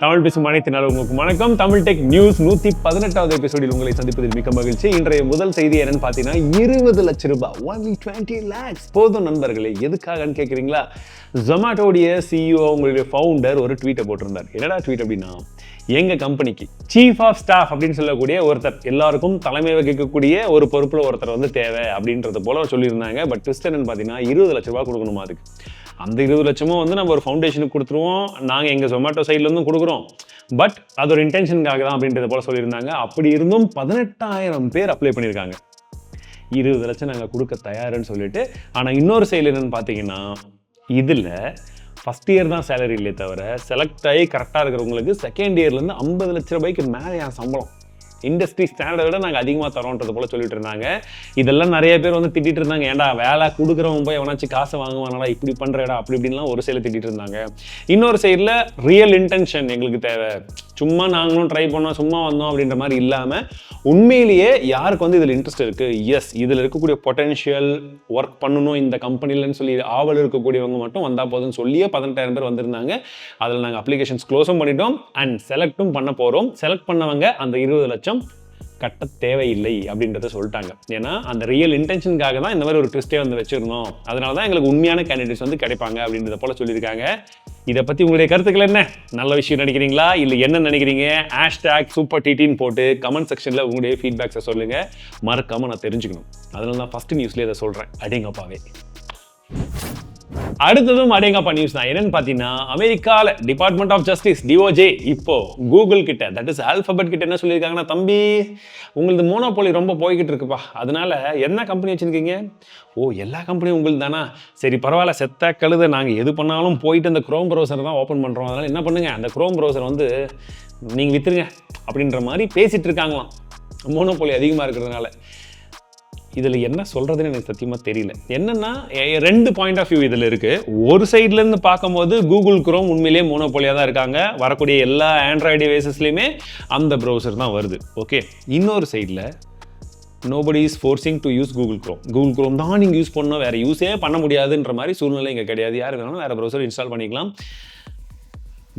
தமிழ் பேசும் அனைத்தினால் உங்களுக்கு வணக்கம். தமிழ் டெக் நியூஸ் 118வது எபிசோடில் உங்களை சந்திப்பதில் மிக்க மகிழ்ச்சி. இன்றைய முதல் செய்தி என்னன்னு பார்த்தீங்கன்னா 20 லட்சம் ரூபாய், only 20 lakhs போதும் நண்பர்களே. எதுக்காகன்னு கேட்குறீங்களா? ஜொமேட்டோடைய சிஇஓ உங்களுடைய ஃபவுண்டர் ஒரு ட்வீட்டை போட்டிருந்தார். என்னடா ட்வீட் அப்படின்னா, எங்கள் கம்பெனிக்கு சீஃப் ஆஃப் ஸ்டாஃப் அப்படின்னு சொல்லக்கூடிய ஒருத்தர், எல்லாருக்கும் தலைமை வகிக்கக்கூடிய ஒரு பொறுப்பில் ஒருத்தர் வந்து தேவை அப்படின்றது போல சொல்லியிருந்தாங்க. பட் ட்விஸ்ட் என்னன்னு பார்த்தீங்கன்னா 20 லட்ச ரூபா கொடுக்கணுமா அதுக்கு. அந்த 20 லட்சமும் வந்து நம்ம ஒரு ஃபவுண்டேஷனுக்கு கொடுத்துருவோம், நாங்கள் எங்கள் ஜொமேட்டோ சைட்லேருந்தும் கொடுக்குறோம். பட் அது ஒரு இன்டென்ஷனுக்காக தான் அப்படின்றத போல சொல்லியிருந்தாங்க. அப்படி இருந்தும் 18,000 பேர் அப்ளை பண்ணியிருக்காங்க. 20 லட்சம் நாங்கள் கொடுக்க தயாருன்னு சொல்லிட்டு. ஆனால் இன்னொரு சைடில் என்னென்னு பார்த்தீங்கன்னா, இதில் ஃபஸ்ட் இயர் தான் சேலரி இல்லையே தவிர, செலக்ட் ஆகி கரெக்டாக இருக்கிறவங்களுக்கு செகண்ட் இயர்லேருந்து 50 லட்ச ரூபாய்க்கு மேலே என் சம்பளம், இண்டஸ்ட்ரி ஸ்டாண்டர்டை விட நாங்கள் அதிகமாக தரோன்றது போல சொல்லிட்டு இருந்தாங்க. இதெல்லாம் நிறைய பேர் வந்து திட்டிட்டு இருந்தாங்க. ஏன்டா வேலை கொடுக்குறவங்க போய் எவனாச்சும் காசை வாங்குவானா, இப்படி பண்ணுறடா அப்படி இப்படின்லாம் ஒரு சைடில் திட்டிட்டு இருந்தாங்க. இன்னொரு சைடில் ரியல் இன்டென்ஷன் எங்களுக்கு தேவை, சும்மா நாங்களும் ட்ரை பண்ணோம் சும்மா வந்தோம் அப்படின்ற மாதிரி இல்லாமல் உண்மையிலேயே யாருக்கு வந்து இதில் இன்ட்ரெஸ்ட் இருக்குது, எஸ் இதில் இருக்கக்கூடிய பொட்டென்ஷியல் ஒர்க் பண்ணணும் இந்த கம்பெனிலன்னு சொல்லி ஆவல் இருக்கக்கூடியவங்க மட்டும் வந்தால் போதுன்னு சொல்லியே 18,000 பேர் வந்திருந்தாங்க. அதில் நாங்கள் அப்ளிகேஷன்ஸ் க்ளோஸும் பண்ணிட்டோம் அண்ட் செலக்டும் பண்ண போகிறோம். செலக்ட் பண்ணவங்க அந்த 20 லட்சம் கட்ட தேவையில்லை அப்படின்றத சொல்லிட்டாங்க. ஏன்னா அந்த ரியல் இன்டென்ஷனுக்காக தான் இந்த மாதிரி ஒரு ட்விஸ்டே வந்து வச்சிருந்தோம். அதனால தான் எங்களுக்கு உண்மையான கேண்டிடேட்ஸ் வந்து கிடைப்பாங்க அப்படின்றத போல சொல்லியிருக்காங்க. இதை பற்றி உங்களுடைய கருத்துக்கள் என்ன? நல்ல விஷயம் நினைக்கிறீங்களா, இல்லை என்ன நினைக்கிறீங்க? #SuperTTன்னு போட்டு கமெண்ட் செக்ஷனில் உங்களுடைய ஃபீட்பேக்ஸை சொல்லுங்கள். மறக்காமல் நான் தெரிஞ்சுக்கணும். அதனால தான் ஃபஸ்ட்டு நியூஸ்லேயே இதை சொல்கிறேன். அடேங்கப்பாவே. அடுத்ததும் அடேங்கப்பா நியூஸ் தான். என்னன்னு பார்த்தீங்கன்னா, அமெரிக்காவில் டிபார்ட்மெண்ட் ஆஃப் ஜஸ்டிஸ் DOJ இப்போ கூகுள் கிட்ட, தட் இஸ் ஆல்பபெட் கிட்ட என்ன சொல்லியிருக்காங்கன்னா, தம்பி உங்களது மோனோபோலி ரொம்ப போய்கிட்டு இருக்குப்பா, அதனால என்ன கம்பெனி வச்சுருக்கீங்க? ஓ எல்லா கம்பெனியும் உங்களுக்கு தானா? சரி பரவாயில்ல, செத்த கழுத, நாங்கள் எது பண்ணாலும் போயிட்டு அந்த க்ரோம் ப்ரௌசர் தான் ஓப்பன் பண்ணுறோம், அதனால் என்ன பண்ணுங்கள், அந்த க்ரோம் ப்ரௌசர் வந்து நீங்கள் விற்றுருங்க அப்படின்ற மாதிரி பேசிகிட்டு இருக்காங்களாம், மோனோபோலி அதிகமாக இருக்கிறதுனால. இதில் என்ன சொல்கிறதுன்னு எனக்கு சத்தியமாக தெரியல. என்னென்னா 2 பாயிண்ட் ஆஃப் வியூ இதில் இருக்குது. ஒரு சைட்லேருந்து பார்க்கும்போது கூகுள் குரோம் உண்மையிலேயே மோனோபோலியாக தான் இருக்காங்க. வரக்கூடிய எல்லா ஆண்ட்ராய்டு டிவைசஸ்லையுமே அந்த ப்ரௌசர் தான் வருது. ஓகே, இன்னொரு சைடில் nobody is forcing to use Google chrome தான் நீங்கள் யூஸ் பண்ணணும், வேறு யூஸே பண்ண முடியாதுன்ற மாதிரி சூழ்நிலை இங்கே கிடையாது. யார் வேணாலும் வேறு ப்ரௌசர் இன்ஸ்டால் பண்ணிக்கலாம்.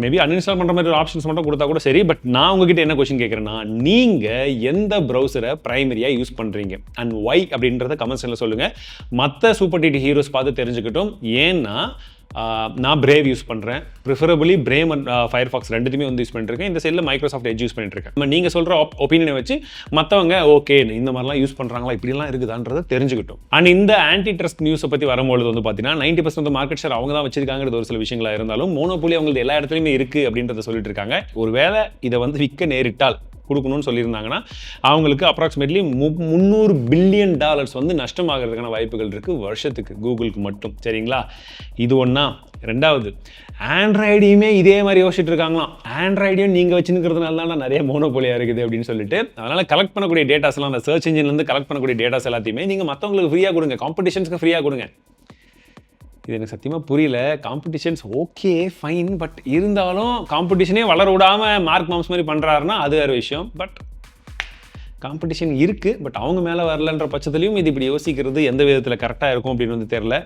மேபி அன்இன்ஸ்டால் பண்ணுற மாதிரி ஒரு ஆப்ஷன்ஸ் மட்டும் கொடுத்தா கூட சரி. பட் நான் உங்ககிட்ட என்ன கொஸ்டின் கேட்குறேன்னா, நீங்கள் எந்த ப்ரௌசரை ப்ரைமரியாக யூஸ் பண்ணுறீங்க அண்ட் ஒய் அப்படின்றத கமெண்ட்ஸில் சொல்லுங்கள். மற்ற சூப்பர் டிடி ஹீரோஸ் பார்த்து தெரிஞ்சுக்கிட்டோம். ஏன்னா நான் பிரேவ் யூஸ் பண்ணுறேன், ப்ரிஃபரபிளி பிரேம் அண்ட் ஃபயர்ஃபாக்ஸ் ரெண்டுத்தையுமே வந்து யூஸ் பண்ணிட்டுருக்கேன். இந்த சைடில் மைக்ரோசாஃப்ட் எட்ஜ் யூஸ் பண்ணிட்டுருக்கேன். நீங்கள் சொல்கிற ஒப்பீனியனை வச்சு மற்றவங்க ஓகே இந்த மாதிரிலாம் யூஸ் பண்ணுறாங்களா, இப்படிலாம் இருக்குதான்றதை தெரிஞ்சுக்கிட்டோம். அண்ட் இந்த ஆன்டி ட்ரஸ்ட் நியூஸை பற்றி வரும்பொழுது வந்து பார்த்தீங்கன்னா 90% மார்க்கெட் ஷேர் அவங்க தான் வச்சிருக்காங்கிறது ஒரு சில விஷயங்களாக இருந்தாலும், மோனோபோலி அவங்களுக்கு எல்லா இடத்துலையுமே இருக்குது அப்படின்றத சொல்லிட்டு இருக்காங்க. ஒருவேளை இதை வந்து விற்க நேரிட்டால் கொடுக்கணும்னு சொல்லியிருந்தாங்கன்னா அவங்களுக்கு அப்ராக்சிமேட்லி $300 பில்லியன் வந்து நஷ்டமாகிறதுக்கான வாய்ப்புகள் இருக்குது வருஷத்துக்கு, கூகுளுக்கு மட்டும். சரிங்களா, இது ஒன்றா. ரெண்டாவது, ஆண்ட்ராய்டையுமே இதே மாதிரி யோசிச்சுட்டு இருக்காங்களாம். ஆண்ட்ராய்டையும் நீங்கள் வச்சுருக்கிறதுனால தான் நிறைய மோனோபோலியாக இருக்குது அப்படின்னு சொல்லிட்டு, அதனால் கலெக்ட் பண்ணக்கூடிய டேட்டாஸ்லாம், அந்த சர்ச் இன்ஜின்லேருந்து கலெக்ட் பண்ணக்கூடிய டேட்டாஸ் எல்லாத்தையுமே நீங்கள் மற்றவங்களுக்கு ஃப்ரீயாக கொடுங்க, காம்படிஷன்ஸ்க்கு ஃப்ரீயாக கொடுங்க. இது எனக்கு சத்தியமாக புரியல. காம்படிஷன்ஸ் ஓகே ஃபைன், பட் இருந்தாலும் காம்படிஷனே வளர விடாமல் மார்க் மாம்ஸ் மாதிரி பண்ணுறாருன்னா அது வேறு விஷயம். பட் காம்படிஷன் இருக்குது, பட் அவங்க மேலே வரலன்ற பட்சத்துலையும் இது இப்படி யோசிக்கிறது எந்த விதத்தில் கரெக்டாக இருக்கும் அப்படின்னு வந்து தெரில.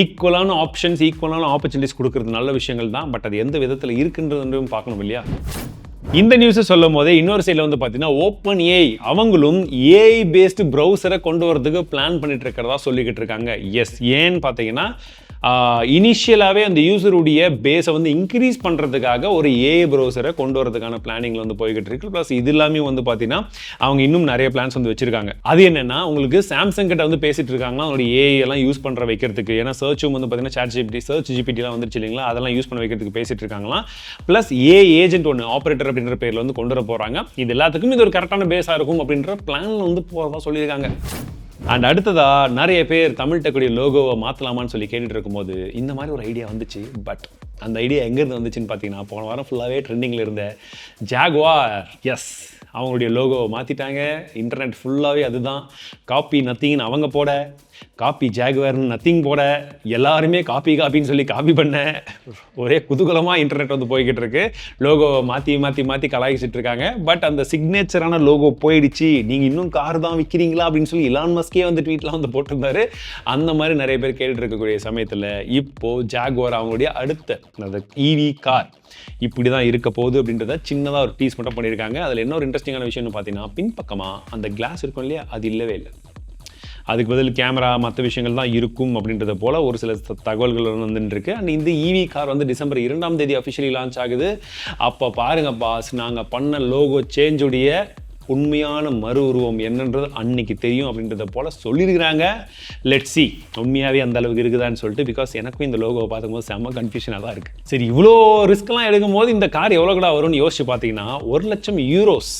ஈக்குவலான ஆப்ஷன்ஸ், ஈக்குவலான ஆப்பர்ச்சுனிட்டிஸ் கொடுக்குறது நல்ல விஷயங்கள் தான், பட் அது எந்த விதத்தில் இருக்குன்றதும் பார்க்கணும் இல்லையா? இந்த நியூஸை சொல்லும் போதே இன்னொரு சைடில் வந்து பார்த்தீங்கன்னா, ஓப்பன் ஏஐ அவங்களும் ஏஐ பேஸ்டு ப்ரௌசரை கொண்டு வரதுக்கு பிளான் பண்ணிட்டு இருக்கிறதா சொல்லிக்கிட்டு இருக்காங்க. எஸ், ஏன்னு பார்த்தீங்கன்னா இனிஷியலாகவே அந்த யூசருடைய பேஸை வந்து இன்க்ரீஸ் பண்ணுறதுக்காக ஒரு ஏஐ ப்ரௌசரை கொண்டு வரதுக்கான பிளானிங்கில் வந்து போய்கிட்டு இருக்கு. ப்ளஸ் இது எல்லாமே வந்து பார்த்தீங்கன்னா அவங்க இன்னும் நிறைய பிளான்ஸ் வந்து வச்சிருக்காங்க. அது என்னென்னா, உங்களுக்கு சாம்சங் கிட்ட வந்து பேசிட்டு இருக்காங்கன்னா அவங்களுடைய ஏஐ எல்லாம் யூஸ் பண்ணுற வைக்கிறதுக்கு. ஏன்னா சர்ச்சும் வந்து பார்த்தீங்கன்னா சர்ச் ஜிபிடிலாம் வந்துருச்சு இல்லைங்களா, அதெல்லாம் யூஸ் பண்ண வைக்கிறதுக்கு பேசிட்டு இருக்காங்களாம். ப்ளஸ் ஏஐ ஏஜென்ட் ஒன்று ஆப்ரேட்டர் அப்படின்ற பேரில் வந்து கொண்டு வர போகிறாங்க. இது எல்லாத்துக்கும் இது ஒரு கரெக்டான பேஸாக இருக்கும் அப்படின்ற பிளானில் வந்து போகிறதா சொல்லியிருக்காங்க. அண்ட் அடுத்ததாக நிறைய பேர் தமிழ் டெக்குடைய லோகோவை மாற்றலாமான்னு சொல்லி கேட்டுட்டு இருக்கும்போது இந்த மாதிரி ஒரு ஐடியா வந்துச்சு. பட் அந்த ஐடியா எங்கேருந்து வந்துச்சுன்னு பார்த்தீங்கன்னா, போன வாரம் ஃபுல்லாகவே ட்ரெண்டிங்கில் இருந்த ஜாகுவார், எஸ் அவங்களுடைய லோகோவை மாற்றிட்டாங்க. இன்டர்நெட் ஃபுல்லாகவே அதுதான் காப்பி நத்திங்னு அவங்க போட, காப்பி ஜாகுவார்னு நத்திங் போட எல்லாருமே காப்பின்னு சொல்லி காப்பி பண்ண ஒரே குதூகலமாக இன்டர்நெட் வந்து போய்கிட்டு இருக்கு. லோகோ மாற்றி கலாய்ச்சிட்டு இருக்காங்க. பட் அந்த சிக்னேச்சரான லோகோ போயிடுச்சு, நீங்கள் இன்னும் கார் தான் விற்கிறீங்களா அப்படின்னு சொல்லி இலான் மஸ்கே வந்து ட்வீட்லாம் வந்து போட்டிருந்தாரு. அந்த மாதிரி நிறைய பேர் கேட்டுட்டு இருக்கக்கூடிய சமயத்தில் இப்போது ஜாகுவார் அவங்களுடைய அடுத்த அந்த ஈவி கார் இப்படி தான் இருக்க போகுது அப்படின்றத சின்னதாக ஒரு டீஸ் மட்டும் பண்ணியிருக்காங்க. அதில் என்ன ஒரு இன்ட்ரெஸ்டிங்கான விஷயம்னு பார்த்தீங்கன்னா, பின்பக்கமாக அந்த கிளாஸ் இருக்கும் இல்லையா, அது இல்லவே இல்லை. அதுக்கு பதில் கேமரா மற்ற விஷயங்கள் தான் இருக்கும் அப்படின்றத போல் ஒரு சில தகவல்கள் வந்துருக்கு. அண்ட் இந்த ஈவி கார் வந்து டிசம்பர் 2 அஃபிஷியலி லான்ச் ஆகுது. அப்போ பாருங்க பாஸ், நாங்கள் பண்ண லோகோ சேஞ்சுடைய உண்மையான மறு உருவம் என்னன்றது அன்னைக்கு தெரியும் அப்படின்றத போல் சொல்லியிருக்கிறாங்க. லெட்ஸ் சி உண்மையாகவே அந்த அளவுக்கு இருக்குதான்னு சொல்லிட்டு. பிகாஸ் எனக்கும் இந்த லோகோவை பார்க்கும்போது செம்ம கன்ஃபியூஷனாக தான் இருக்குது. சரி, இவ்வளோ ரிஸ்க்லாம் எடுக்கும்போது இந்த கார் எவ்வளோ கூட வரும்னு யோசிச்சு பார்த்தீங்கன்னா 1,00,000 யூரோஸ்.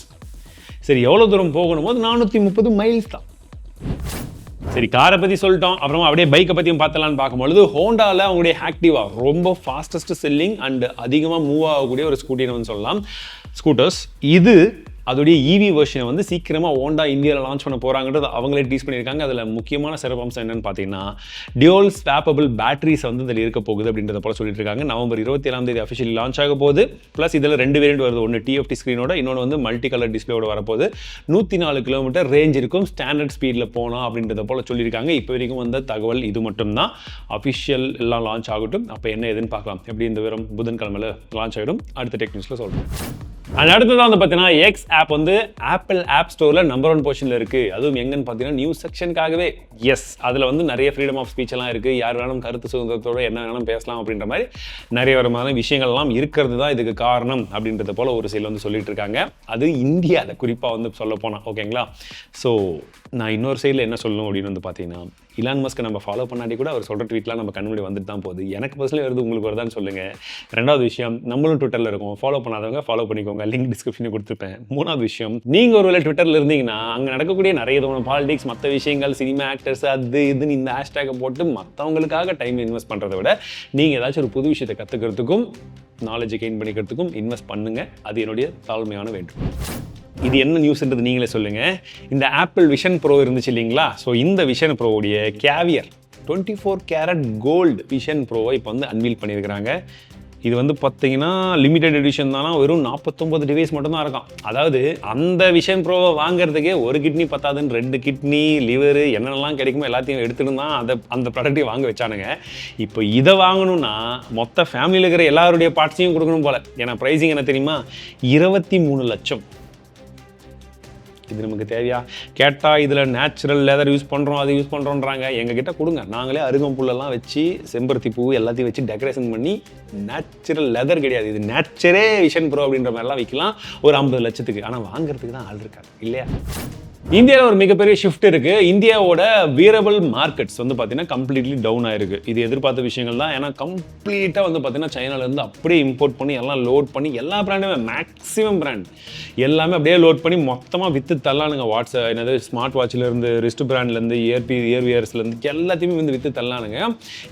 சரி, எவ்வளோ தூரம் போகணும் போது 430 மைல்ஸ் தான். சரி, காரை பற்றி சொல்லிட்டோம். அப்புறமா அப்படியே பைக்கை பற்றியும் பார்த்தலான்னு பார்க்கும்பொழுது ஹோண்டாவில் அவங்களுடைய ஆக்டிவா ரொம்ப ஃபாஸ்டஸ்ட் செல்லிங் அண்ட் அதிகமாக மூவ் ஆகக்கூடிய ஒரு ஸ்கூட்டின்னு வந்து சொல்லலாம், ஸ்கூட்டர்ஸ். இது அதோடைய ஈவி வெர்ஷனை வந்து சீக்கிரமாக ஹோண்டா இந்தியாவில் லான்ச் பண்ண போகிறாங்கன்றது அவங்களே டீஸ் பண்ணியிருக்காங்க. அதில் முக்கியமான சிறப்பம்சம் என்னென்னு பார்த்தீங்கன்னா, டியூல் ஸ்வாப்பபிள் பேட்டரிஸ் வந்து இதில் இருக்க போகுது அப்படின்றத போல சொல்லிட்டு இருக்காங்க. நவம்பர் 27 அஃபிஷியலி லான்ச் ஆக போகுது. ப்ளஸ் இதில் 2 வேரியன்ட் வருது. ஒன்று TFT ஸ்க்ரீனோட, இன்னொன்று வந்து மல்டி கலர் டிஸ்பிளேயோட வரப்போகுது. 104 கிலோமீட்டர் ரேஞ்ச் இருக்கும் ஸ்டாண்டர்ட் ஸ்பீடில் போனால் அப்படின்றத போல சொல்லியிருக்காங்க. இப்போ வரைக்கும் வந்த தகவல் இது மட்டும்தான். அஃபிஷியல் எல்லாம் லான்ச் ஆகட்டும். அப்போ என்ன எதுன்னு பார்க்கலாம். எப்படி இந்த வெறும் புதன்கிழமையில் லான்ச் ஆகிடும். அடுத்த டெக்னிக்ஸில் சொல்கிறேன். அண்ட் அடுத்ததான் வந்து பார்த்தீங்கன்னா எக்ஸ் ஆப் வந்து ஆப்பிள் ஆப் ஸ்டோரில் நம்பர் 1 பொசிஷனில் இருக்குது. அதுவும் எங்கன்னு பார்த்தீங்கன்னா நியூஸ் செக்ஷனுக்காகவே. எஸ், அதில் வந்து நிறைய ஃப்ரீடம் ஆஃப் ஸ்பீச் எல்லாம் இருக்குது. யார் வேணாலும் கருத்து சுதந்திரத்தோடு என்ன வேணாலும் பேசலாம் அப்படின்ற மாதிரி நிறைய விதமான விஷயங்கள்லாம் இருக்கிறது தான் இதுக்கு காரணம் அப்படின்றத போல் ஒரு சில வந்து சொல்லிட்டு இருக்காங்க. அது இந்தியாவில் குறிப்பாக வந்து சொல்ல போனால் ஓகேங்களா. ஸோ நான் இன்னொரு சைடில் என்ன சொல்லணும் அப்படின்னு வந்து பார்த்தீங்கன்னா, இலான் மஸ்கை நம்ம ஃபாலோ பண்ணாட்டி கூட அவர் சொல்கிற ட்வீட்லாம் நம்ம கண்முடி வந்துட்டு தான் போகுது. எனக்கு பர்சனலி வருது, உங்களுக்கு வருதான்னு சொல்லுங்கள். 2வது விஷயம், நம்மளும் ட்விட்டரில் இருக்கோம். ஃபாலோ பண்ணாதவங்க ஃபாலோ பண்ணிக்கோங்க. லிங்க் டிஸ்கிரிப்ஷனில் கொடுத்துருப்பேன். 3வது விஷயம், நீங்கள் ஒரு வேளை ட்விட்டரில் இருந்தீங்கன்னா அங்கே நடக்கக்கூடிய நிறைய விதமான பாலிடிக்ஸ், மற்ற விஷயங்கள், சினிமா ஆக்டர்ஸ், அது இதுன்னு இந்த ஹேஷ்டேக்கை போட்டு மற்றவங்களுக்காக டைம் இன்வெஸ்ட் பண்ணுறதை விட நீங்கள் ஏதாச்சும் ஒரு புது விஷயத்தை கற்றுக்கிறதுக்கும் நாலேஜை கெயின் பண்ணிக்கிறதுக்கும் இன்வெஸ்ட் பண்ணுங்கள். அது என்னுடைய தாழ்மையான வேண்டுகோள். இது என்ன நியூஸ்ன்றது நீங்களே சொல்லுங்கள். இந்த ஆப்பிள் விஷன் ப்ரோ இருந்துச்சு இல்லைங்களா, ஸோ இந்த விஷன் ப்ரோவுடைய கேவியர் 24 கேரட் கோல்டு விஷன் ப்ரோவை இப்போ வந்து அன்வீல் பண்ணியிருக்கிறாங்க. இது வந்து பார்த்தீங்கன்னா லிமிடெட் எடிஷன் தானா, வெறும் 49 டிவைஸ் மட்டும்தான் இருக்கும். அதாவது அந்த விஷன் ப்ரோவை வாங்குறதுக்கே ஒரு கிட்னி பத்தாதுன்னு 2 கிட்னி, லிவரு என்னென்னலாம் கிடைக்குமோ எல்லாத்தையும் எடுத்துட்டு தான் அந்த ப்ராடக்ட்டையும் வாங்க வச்சானுங்க. இப்போ இதை வாங்கணும்னா மொத்த ஃபேமிலியில் இருக்கிற எல்லாருடைய பார்ட்ஸையும் கொடுக்கணும் போல். ஏன்னா ப்ரைஸிங் என்ன தெரியுமா, 23 லட்சம். இது நமக்கு தேவையா கேட்டால், இதில் நேச்சுரல் லெதர் யூஸ் பண்ணுறோம், அது யூஸ் பண்ணுறோன்றாங்க. எங்ககிட்ட கொடுங்க, நாங்களே அருகம்புல்லெல்லாம் வச்சு செம்பருத்தி பூ எல்லாத்தையும் வச்சு டெக்கரேஷன் பண்ணி, நேச்சுரல் லெதர் கிடையாது, இது நேச்சரே விஷன் ப்ரோ அப்படின்ற மாதிரிலாம் விற்கலாம் ஒரு 50 லட்சத்துக்கு. ஆனால் வாங்குறதுக்கு தான் ஆள் இருக்காது இல்லையா. இந்தியாவில் ஒரு மிகப்பெரிய ஷிஃப்ட் இருக்குது. இந்தியாவோட வியரபிள் மார்க்கெட்ஸ் வந்து பார்த்தீங்கன்னா கம்ப்ளீட்லி டவுன் ஆயிருக்கு. இது எதிர்பார்த்த விஷயங்கள் தான். ஏன்னா கம்ப்ளீட்டாக வந்து பார்த்தீங்கன்னா சைனாலேருந்து அப்படியே இம்போர்ட் பண்ணி எல்லாம் லோட் பண்ணி எல்லா பிராண்டுமே, மேக்ஸிமம் பிராண்ட் எல்லாமே அப்படியே லோட் பண்ணி மொத்தமாக விற்று தள்ளானுங்க. என்னது ஸ்மார்ட் வாட்ச்லேருந்து, ரிஸ்ட் பிராண்ட்லேருந்து, இயர்வியர்ஸ்லேருந்து எல்லாத்தையுமே வந்து விற்று தள்ளானுங்க.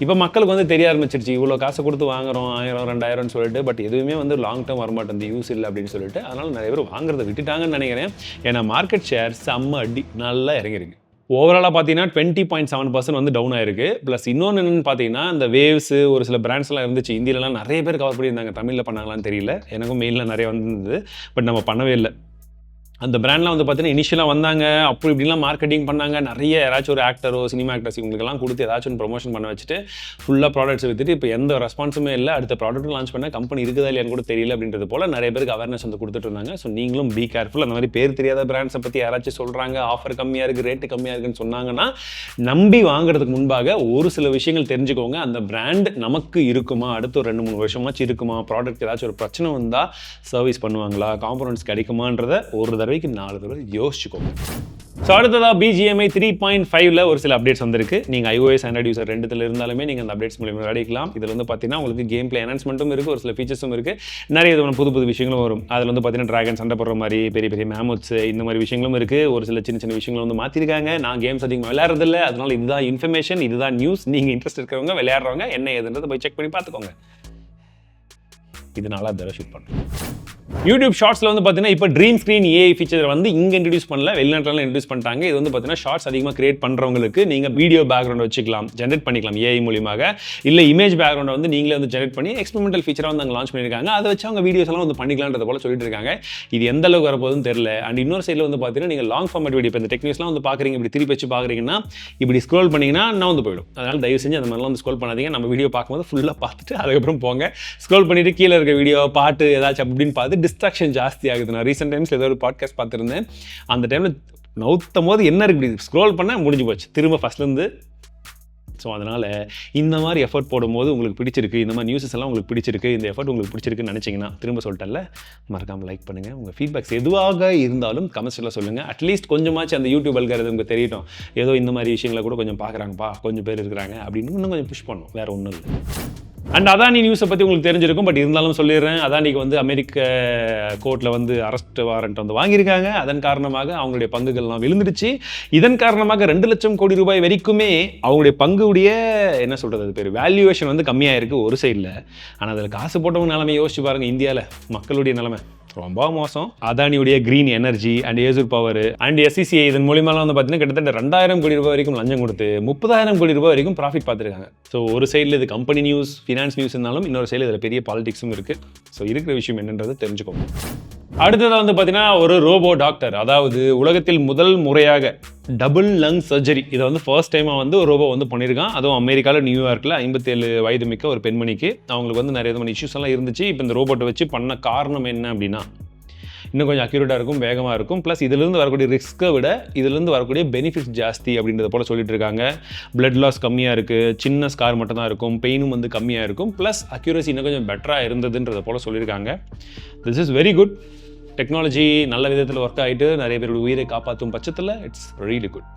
இப்போ மக்களுக்கு வந்து தெரிய ஆரம்பிச்சிருச்சு, இவ்வளோ காசை கொடுத்து வாங்குறோம் 1000 2000 சொல்லிட்டு, பட் எதுவுமே வந்து லாங் டேர்ம் வரமாட்டேன், யூஸ் இல்லை அப்படின்னு சொல்லிட்டு. அதனால் நிறைய பேர் வாங்குறதை விட்டுட்டாங்கன்னு நினைக்கிறேன். ஏன்னா மார்க்கெட் ஷேர் அடி நல்லா இறங்கிருக்கு. ஓவராலாக பார்த்தீங்கன்னா 20.7% வந்து டவுன் ஆயிருக்கு. ப்ளஸ் இன்னொன்று என்னென்னு பார்த்தீங்கன்னா, இந்த வேவ்ஸ் ஒரு சில பிராண்ட்ஸ்லாம் இருந்துச்சு இந்தியாவிலலாம், நிறைய பேர் கவர் பண்ணியிருந்தாங்க. தமிழில் பண்ணாங்களான்னு தெரியல, எனக்கும் மெயிலில் நிறைய வந்துருந்தது, பட் நம்ம பண்ணவே இல்லை. அந்த பிராண்ட்லாம் வந்து பார்த்தீங்கன்னா இனிஷியலாக வந்தாங்க, அப்படி இப்படிலாம் மார்க்கெட்டிங் பண்ணாங்க. நிறைய யாராச்சும் ஒரு ஆக்டரோ சினிமா ஆக்டர்ஸ் இவங்களுக்கெல்லாம் கொடுத்து ஏதாச்சும் ப்ரொமோஷன் பண்ண வச்சுட்டு ஃபுல்லாக ப்ராடக்ட்ஸ் விற்றுட்டு இப்போ எந்த ரெஸ்பான்ஸுமே இல்லை. அடுத்த ப்ராடக்ட் லான்ச் பண்ண கம்பெனி இருக்குதா இல்லையான்னு கூட தெரியல அப்படின்றது போல் நிறைய பேருக்கு அவேர்னஸ் வந்து கொடுத்துட்டு இருந்தாங்க. ஸோ நீங்களும் பி கேர்ஃபுல். அந்த மாதிரி பேர் தெரியாத பிராண்ட்ஸை பற்றி யாராச்சும் சொல்கிறாங்க, ஆஃபர் கம்மியாக இருக்குது, ரேட்டு கம்மியாக இருக்குன்னு சொன்னாங்கன்னா நம்பி வாங்குறதுக்கு முன்பாக ஒரு சில விஷயங்கள் தெரிஞ்சுக்கோங்க. அந்த பிராண்ட் நமக்கு இருக்குமா, அடுத்த ஒரு 2-3 வருஷமாச்சு இருக்குமா, ப்ராடக்ட் ஏதாச்சும் ஒரு பிரச்சனை வந்தால் சர்வீஸ் பண்ணுவாங்களா, காம்பனன்ட்ஸ் கிடைக்குமான்றத ஒரு தடவைக்கு 4 தடவை யோசிச்சுக்கோங்க. ஸோ அடுத்ததாக BGMI 3.5ல் ஒரு சில அப்டேட்ஸ் வந்திருக்கு. நீங்கள் iOS ஆண்ட்ராய்டு யூசர் 2த்தில் இருந்தாலுமே நீங்கள் அந்த அப்டேட்ஸ் மூலியமாக விளையாடிக்கலாம். இதில் வந்து பார்த்தீங்கன்னா உங்களுக்கு கேம் பிளே என்ஹான்ஸ்மெண்ட்டும் இருக்குது, ஒரு சில ஃபீச்சர்ஸும் இருக்குது, நிறைய விதமான புது விஷயங்களும் வரும். அதில் வந்து பார்த்தீங்கன்னா டிராகன் சண்டை போடுற மாதிரி, பெரிய பெரிய மேமுத்ஸ், இந்த மாதிரி விஷயங்களும் இருக்குது. ஒரு சில சின்ன சின்ன விஷயங்களும் வந்து மாற்றிருக்காங்க. நான் கேம்ஸ் அதிகமாக விளையாடுறதில்லை, அதனால் இதுதான் இன்ஃபர்மேஷன், இதுதான் நியூஸ். நீங்கள் இன்ட்ரெஸ்ட் இருக்கிறவங்க, விளையாடுறவங்க என்ன ஏதுன்றதை போய் செக் பண்ணி பார்த்துக்கோங்க. இது 4வது தடவை ஷூட் பண்ணுறேன். யூடியூப் ஷார்ட்ஸில் வந்து பார்த்தீங்கன்னா இப்போ ட்ரீம் ஸ்க்ரீன் ஏஐ ஃபீச்சர் வந்து இங்கே இன்ட்ரடியூஸ் பண்ணல, வெளிநாட்டில் இன்ட்ரடியூஸ் பண்ணிட்டாங்க. இது வந்து பார்த்தீங்கன்னா ஷார்ட்ஸ் அதிகமாக கிரியேட் பண்ணுறவங்களுக்கு நீங்கள் வீடியோ பேக்ரவுண்ட் வச்சுக்கலாம், ஜென்ரேட் பண்ணிக்கலாம் ஏஐ மூலியமாக. இல்லை இமேஜ் பேக்ரவுண்டை வந்து நீங்களே வந்து ஜென்ரேட் பண்ணி எக்ஸ்பெரிமெண்டல் ஃபீச்சராக வந்து அங்கே லான்ச் பண்ணியிருக்காங்க. அதை வச்சு அவங்க வீடியோஸ் எல்லாம் வந்து பண்ணிக்கலாம்ன்றத போல சொல்லிட்டு இருக்காங்க. இது எந்த அளவுக்கு வரப்போகுதுன்னு தெரியல. அண்ட் இன்னொரு சைடில் வந்து பார்த்தீங்கன்னா நீங்கள் லாங் ஃபார்மேட் வீடியோ இப்போ இந்த டெக்னிக்ஸ்லாம் வந்து பார்க்குறீங்க, இப்படி திருப்பி வச்சு பார்க்குறீங்கன்னா இப்படி ஸ்க்ரோல் பண்ணிங்கன்னா நான் வந்து போயிடும். அதனால் தயவு செஞ்சு அந்த மாதிரிலாம் வந்து ஸ்க்ரோல் பண்ணாதீங்க. நம்ம வீடியோ பார்க்கும்போது ஃபுல்லாக பார்த்துட்டு அதுக்கப்புறம் போங்க. ஸ்க்ரோல் பண்ணிட்டு கீழே இருக்க வீடியோ பாட்டு ஏதாச்சும் அப்படின்னு பார்த்து டிஸ்ட்ராக்ஷன் ஜாஸ்தி ஆகுது. நான் ரீசெண்ட் டைம்ஸில் ஏதோ ஒரு பாட்காஸ்ட் பார்த்துருந்தேன். அந்த டைமில் நவுத்தும் போது என்ன இருக்குது, ஸ்க்ரோல் பண்ண முடிஞ்சு போச்சு, திரும்ப ஃபஸ்ட்லேருந்து. ஸோ அதனால் இந்த மாதிரி எஃபர்ட் போடும்போது உங்களுக்கு பிடிச்சிருக்கு, இந்த மாதிரி நியூஸஸ் எல்லாம் உங்களுக்கு பிடிச்சிருக்கு, இந்த எஃபர்ட் உங்களுக்கு பிடிச்சிருக்குன்னு நினச்சிங்கன்னா திரும்ப சொல்லிட்டேன்ல, மறக்காமல் லைக் பண்ணுங்கள். உங்கள் ஃபீட்பேக்ஸ் எதுவாக இருந்தாலும் கமெண்ட்ஸில் சொல்லுங்கள். அட்லீஸ்ட் கொஞ்சமாச்சு அந்த யூடியூப் அல்காரிதம்க்கு தெரியட்டும், ஏதோ இந்த மாதிரி விஷயங்களை கூட கொஞ்சம் பார்க்குறாங்கப்பா, கொஞ்சம் பேர் இருக்கிறாங்க அப்படின்னு இன்னும் கொஞ்சம் புஷ் பண்ணணும், வேறு ஒன்றும் இல்லை. அண்ட் அதானி நியூஸை பற்றி உங்களுக்கு தெரிஞ்சிருக்கும், பட் இருந்தாலும் சொல்லிடுறேன். அதானிக்கு வந்து அமெரிக்க கோர்ட்டில் வந்து அரெஸ்ட் வாரண்ட் வந்து வாங்கியிருக்காங்க. அதன் காரணமாக அவங்களுடைய பங்குகள்லாம் விழுந்துடுச்சு. இதன் காரணமாக 2 லட்சம் கோடி ரூபாய் வரைக்குமே அவங்களுடைய பங்குடைய என்ன சொல்கிறது, அது பேர் வேல்யூவேஷன் வந்து கம்மியாக இருக்குது ஒரு சைடில். ஆனால் அதில் காசு போட்டவங்க நிலைமை யோசிச்சு பாருங்கள், இந்தியாவில் மக்களுடைய நிலைமை ரொம்ப மோசம். அதானியுடைய Green Energy and Azure Power and SECI இதன் மூலியமாக வந்து பார்த்தீங்கன்னா கிட்டத்தட்ட 2000 கோடி ரூபாய் வரைக்கும் லஞ்சம் கொடுத்து 30,000 கோடி ரூபாய் வரைக்கும் ப்ராஃபிட் பார்த்துருக்காங்க. ஸோ ஒரு சைடில் இது கம்பெனி நியூஸ், ஃபினான்ஸ் நியூஸ் இருந்தாலும் இன்னொரு சைடில் இதில் பெரிய பாலிடிக்ஸும் இருக்குது. ஸோ இருக்கிற விஷயம் என்னன்றது தெரிஞ்சுக்கோங்க. அடுத்ததாக வந்து பார்த்தீங்கன்னா ஒரு ரோபோ டாக்டர், அதாவது உலகத்தில் முதல் முறையாக டபுள் லங் சர்ஜரி, இதை வந்து ஃபர்ஸ்ட் டைமாக வந்து ஒரு ரோபோ வந்து பண்ணியிருக்கான். அதுவும் அமெரிக்காவில் நியூயார்க்கில் 57 வயது மிக்க ஒரு பெண்மணிக்கு. அவங்களுக்கு வந்து நிறைய விதமான இஷ்யூஸ் எல்லாம் இருந்துச்சு. இப்போ இந்த ரோபோட்டை வச்சு பண்ண காரணம் என்ன அப்படின்னா, இன்னும் கொஞ்சம் அக்யூரேட்டாக இருக்கும், வேகமாக இருக்கும், ப்ளஸ் இதிலிருந்து வரக்கூடிய ரிஸ்க்கை விட இதிலிருந்து வரக்கூடிய பெனிஃபிட்ஸ் ஜாஸ்தி அப்படின்றத போல் சொல்லிட்டு இருக்காங்க. பிளட் லாஸ் கம்மியாக இருக்குது, சின்ன ஸ்கார் மட்டும் தான் இருக்கும், பெயினும் வந்து கம்மியாக இருக்கும், ப்ளஸ் அக்யூரசி இன்னும் கொஞ்சம் பெட்டராக இருந்ததுன்றத போல் சொல்லியிருக்காங்க. This is very good. Technology நல்ல விதத்தில் ஒர்க் ஆகிட்டு நிறைய பேரோட உயிரை காப்பாற்றும் பட்சத்தில் இட்ஸ் ரியலி குட்.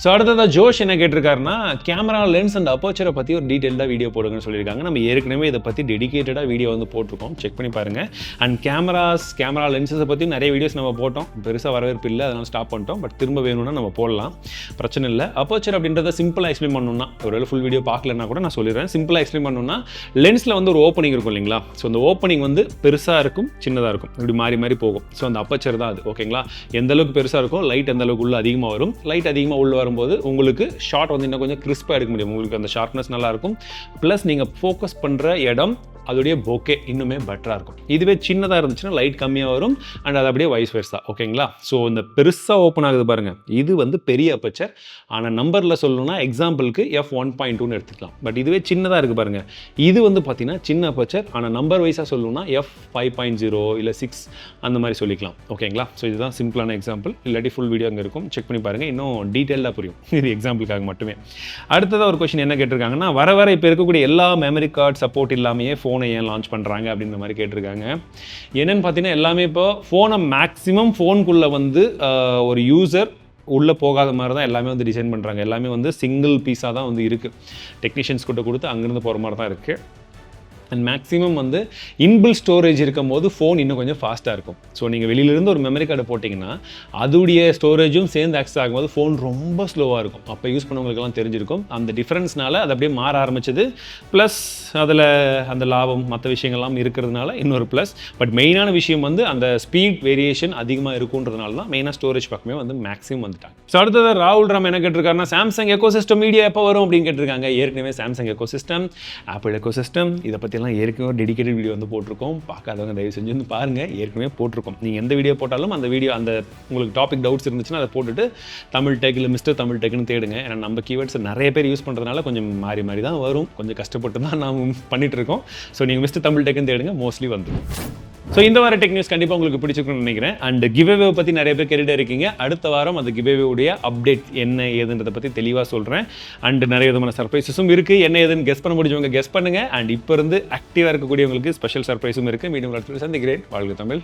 ஸோ அடுத்ததாக ஜோஷ் என்ன கேட்டிருக்காருன்னா, கேமரா லென்ஸ் அண்ட் அப்போச்சரை பற்றி ஒரு டீட்டெயில்டாக வீடியோ போடுங்கன்னு சொல்லியிருக்காங்க. நம்ம ஏற்கனவே இதை பற்றி டெடிகேட்டடாக வீடியோ வந்து போட்டிருக்கோம், செக் பண்ணி பாருங்கள். அண்ட் கேமரா லென்ஸஸை பற்றி நிறைய வீடியோஸ் நம்ம போட்டோம், பெருசாக வரவேற்பு இல்லை, அதனால் ஸ்டாப் பண்ணிட்டோம். பட் திரும்ப வேணும்னா நம்ம போடலாம், பிரச்சனை இல்லை. அப்போச்சர் அப்படின்றத சிம்பிளாக எக்ஸ்பிளைன் பண்ணணும்னா, ஒரு ஃபுல் வீடியோ பார்க்கலன்னா கூட நான் சொல்லிடுறேன். சிம்பிளாக எக்ஸ்பிளைன் பண்ணணும்னா, லென்ஸில் வந்து ஒரு ஓப்பனிங் இருக்கும் இல்லைங்களா? ஸோ அந்த ஓப்பனிங் வந்து பெருசாக இருக்கும், சின்னதாக இருக்கும், இப்படி மாறி மாறி போகும். ஸோ அந்த அப்போச்சர் தான் அது, ஓகேங்களா? எந்த அளவுக்கு பெருசாக இருக்கும், லைட் எந்த அளவுக்கு உள்ள அதிகமாக வரும், லைட் அதிகமாக உள்ள வரும்போது உங்களுக்கு ஷார்ட் வந்து இன்னும் கொஞ்சம் கிறிஸ்பாக எடுக்க முடியும், உங்களுக்கு அந்த ஷார்ப்னஸ் நல்லாயிருக்கும். ப்ளஸ் நீங்கள் ஃபோக்கஸ் பண்ணுற இடம் அதோடைய போக்கே இன்னுமே பெட்டராக இருக்கும். இதுவே சின்னதாக இருந்துச்சுன்னா லைட் கம்மியாக வரும் அண்ட் அது அப்படியே வைஸ் வெர்சா, ஓகேங்களா? ஸோ இந்த பெருசாக ஓப்பன் ஆகுது பாருங்கள், இது வந்து பெரிய அப்பச்சர். ஆனால் நம்பரில் சொல்லணும்னா எக்ஸாம்பிளுக்கு F1.2ன்னு எடுத்துக்கலாம். பட் இதுவே சின்னதாக இருக்குது பாருங்கள், இது வந்து பார்த்தீங்கன்னா சின்ன அப்பச்சர். ஆனால் நம்பர் வைஸாக சொல்லணும்னா F5.0 இல்லை 6 அந்த மாதிரி சொல்லிக்கலாம், ஓகேங்களா? ஸோ இதுதான் சிம்பிளான எக்ஸாம்பிள். இல்லாட்டி ஃபுல் வீடியோ அங்கே இருக்கும், செக் பண்ணி பாருங்கள், இன்னும் டீட்டெயிலாக புரியும். இது எக்ஸாம்பிளுக்காக மட்டுமே. அடுத்ததாக ஒரு கொஸ்டின் என்ன கேட்டிருக்காங்கன்னா, வர இப்போ இருக்கக்கூடிய எல்லா மெமரி கார்டு சப்போர்ட் இல்லாமையே ஃபோனை ஏன் லான்ச் பண்ணுறாங்க அப்படின்ற மாதிரி கேட்டிருக்காங்க. என்னென்னு பார்த்தீங்கன்னா, எல்லாமே இப்போ ஃபோனை மேக்ஸிமம் ஃபோனுக்குள்ளே வந்து ஒரு யூசர் உள்ளே போகாத மாதிரி தான் எல்லாமே வந்து டிசைன் பண்ணுறாங்க. எல்லாமே வந்து சிங்கிள் பீஸாக தான் வந்து இருக்குது. டெக்னீஷியன்ஸ் கிட்ட கொடுத்து அங்கேருந்து போகிற மாதிரி தான் இருக்குது. அண்ட் மேக்ஸிமம் வந்து இன்பில் ஸ்டோரேஜ் இருக்கும் போது ஃபோன் இன்னும் கொஞ்சம் ஃபாஸ்ட்டாக இருக்கும். ஸோ நீங்கள் வெளியிலேருந்து ஒரு மெமரி கார்டை போட்டிங்கன்னா அதோடைய ஸ்டோரேஜும் சேர்ந்து ஆக்சஸ் ஆகும்போது ஃபோன் ரொம்ப ஸ்லோவாக இருக்கும். அப்போ யூஸ் பண்ணவங்களுக்கெல்லாம் தெரிஞ்சிருக்கும். அந்த டிஃப்ரென்ஸ்னால அது அப்படியே மாற ஆரம்பிச்சது. ப்ளஸ் அதில் அந்த லாபம் மற்ற விஷயங்கள்லாம் இருக்கிறதுனால இன்னொரு ப்ளஸ். பட் மெயினான விஷயம் வந்து அந்த ஸ்பீட் வேரியேஷன் அதிகமாக இருக்குன்றதுனால தான் மெயினாக ஸ்டோரேஜ் பக்கமே வந்து மேக்ஸிமம் வந்துட்டாங்க. ஸோ அடுத்தது ராகுல் ராம் என்ன கேட்டிருக்காருன்னா, சாம்சங் எக்கோசிஸ்டம் மீடியா எப்போ வரும் அப்படின்னு கேட்டிருக்காங்க. ஏற்கனவே சாம்சங் எக்கோசிஸ்டம், ஆப்பிள் எக்கோசிஸ்டம் இதை பற்றிலாம் ஏற்கனவே டெடிகேட்டட் வீடியோ வந்து போட்டிருக்கோம். பார்க்காதவங்க தயவு செஞ்சு வந்து பாருங்கள், ஏற்கனவே போட்டிருக்கோம். நீங்கள் எந்த வீடியோ போட்டாலும் அந்த வீடியோ அந்த உங்களுக்கு டாபிக் டவுட்ஸ் இருந்துச்சுன்னா அதை போட்டுட்டு தமிழ் டெக் இல்லை மிஸ்டர் தமிழ் டெக்னு தேடுங்க. ஏன்னா நம்ம கீவேர்ட்ஸ் நிறைய பேர் யூஸ் பண்ணுறதுனால கொஞ்சம் மாறி மாறி தான் வரும், கொஞ்சம் கஷ்டப்பட்டு தான் நாம் பண்ணிகிட்டு இருக்கோம். ஸோ நீங்கள் மிஸ்டர் தமிழ் டெக்னு தேடுங்க, மோஸ்ட்லி வந்துடும். ஸோ இந்த வார டெக் நியூஸ் கண்டிப்பாக உங்களுக்கு பிடிச்சிருக்குன்னு நினைக்கிறேன். அண்ட் கிவ்அவே பற்றி நிறைய பேர் கேட்டுகிட்டே இருக்கீங்க. அடுத்த வாரம் அந்த கிவ்அவே உடைய அப்டேட் என்ன ஏதுன்றதை பற்றி தெளிவாக சொல்கிறேன். அண்ட் நிறைய விதமான சர்ப்ரைஸஸும் இருக்குது. என்ன ஏதுன்னு கெஸ் பண்ண முடிஞ்சவங்க கெஸ் பண்ணுங்கள். அண்ட் இப்போ இருந்து ஆக்டிவாக இருக்கக்கூடியவங்களுக்கு ஸ்பெஷல் சர்ப்ரைஸும் இருக்குது. மீண்டும் சந்திக்கிறேன். வாழ்க தமிழ்.